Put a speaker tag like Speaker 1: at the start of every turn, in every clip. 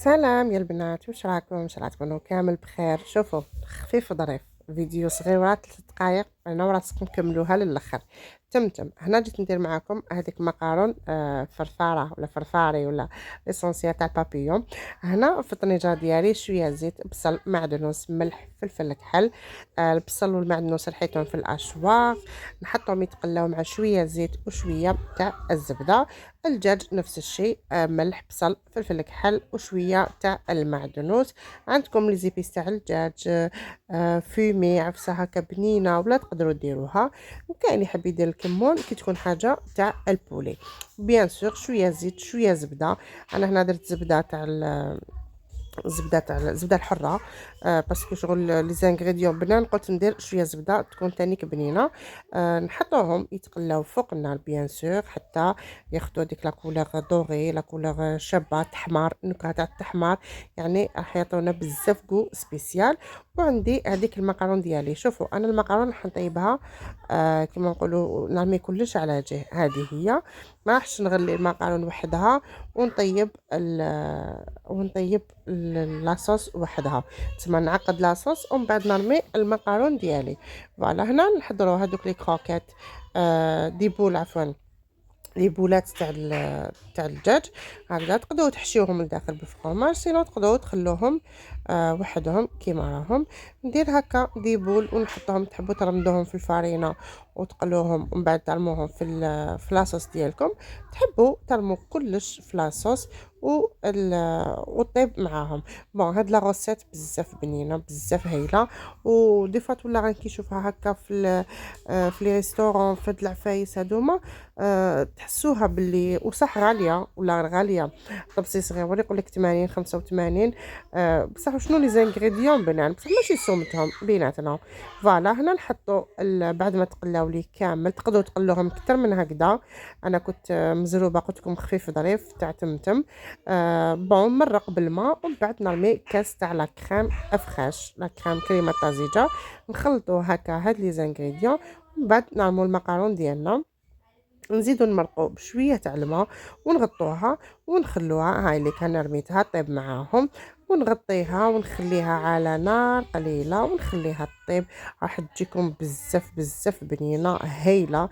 Speaker 1: سلام يا البنات، واش راكم؟ ان شاء الله تكونوا كامل بخير. شوفوا، خفيف ظريف، فيديو صغيره 3 دقائق، انا وراسكم كملوها للاخر. تمتم. هنا جيت ندير معكم هذيك مقارون فرفاره ولا فرفاري ولا ليسونسيال تاع بابيون. هنا في الطنجره ديالي شويه زيت، بصل، معدنوس، ملح، فلفل كحل. البصل والمعدنوس رحيتهم في الاشواق، نحطهم يتقلاو مع شويه زيت وشويه تاع الزبده. الدجاج نفس الشيء، ملح، بصل، فلفل كحل وشويه تاع المعدنوس. عندكم لي زيبيس تاع الدجاج، فومي، عفسه هكا بنينه ولا تقدروا ديروها. وكاين يحب يدير الكمون كي تكون حاجه تاع البولي. بيان سور شويه زيت شويه زبده. انا هنا درت زبده تاع الزبده الحره، باسكو شغل لي زانغريديون بنان، قلت ندير شويه زبده تكون تانيك بنينه. نحطوهم يتقلاو فوق النار بيان سور حتى ياخذوا ديك لا كولور دوغي، لا كولور شابه تحمر، النكهه تاع التحمار، يعني راح يعطونا بزاف كو سبيسيال. وعندي هذيك المقارون ديالي. شوفوا انا المقارون راح نطيبها كما نقولوا نرمي كلش على جهه. هذه هي، ما راحش نغلي المقارون وحدها ونطيب لاصوص وحدها. تسمى نعقد لاصوص ومن بعد نرمي المقارون ديالي. فوالا هنا نحضروا هذوك لي كروكيت، دي بول عفوا، لي بولات تاع الدجاج. هكذا تقدروا تحشيوهم لداخل بالفرماج، سينو تقدروا تخلوهم وحدهم كيما راهم. ندير هكا دي بول ونحطهم، تحبوا ترمدوهم في الفارينه وتقلوهم ومن بعد ترموهم في لاصوص ديالكم. تحبوا ترموا كلش في لاصوص وطيب معاهم. بون هاد لا روسيت بزاف بنينه بزاف هايله. ودي فات ولا غنكيشوفها هكا في لي ريستورون، في هاد العفايس هادوما. تحسوها باللي وصح غاليه ولا غاليه. طبسي صغير ولا يقول لك 80 85. بصح شنو لي زانغريديون بنان، بصح ماشي سومتهم بيناتنا. فوالا هنا نحطوا بعد ما تقلاو لي كامل، تقدروا تقلوهم اكثر من هكذا. انا كنت مزروبه، قلت لكم خفيف ظريف تاع تمتم. بون مرق بالماء ومن بعد نرمي كاس تاع لا كريم افخاش، لا كريم كريمه طازجه. نخلطوا هكا هاد لي زانغريديون ومن بعد نعملوا المقارون ديالنا، نزيدو نمرقو بشويه تاع الماء ونغطوها ونخلوها. هاي اللي كان رميتها طيب معاهم، ونغطيها ونخليها على نار قليله ونخليها طيب. راح تجيكم بزاف بزاف بنينه هايله.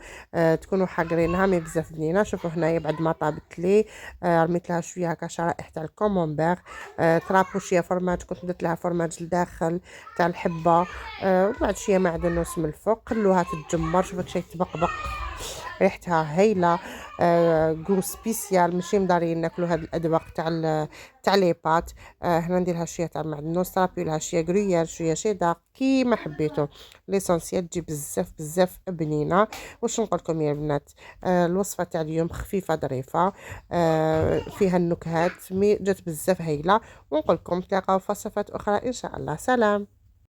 Speaker 1: تكونوا حاقرينها مي بزاف بنينه. شوفوا هنايا بعد ما طابت لي، رميت لها شويه هكا شرائح تاع الكومونبير، ترابو شويه فرماج، كنت درت لها فرماج لداخل تاع الحبه. وبعد شويه معدنوس من الفوق، خلوها تتجمر. شوفوا كشي تبقبق، ريحتها هايله. جو سبيسيال، ماشي مدارين ناكلوا هاد الاذواق تاع لي بات. هنا نديرها شويه تاع معدنوس، طرابي لها شويه غريير شويه شيدار كيما حبيتو. ليسونسيال تجي بزاف بزاف بنينه. واش نقول لكم يا البنات، الوصفه تاع اليوم خفيفه ظريفه، فيها النكهات مي جات بزاف هايله. ونقول لكم تلاقاو في وصفات اخرى ان شاء الله. سلام.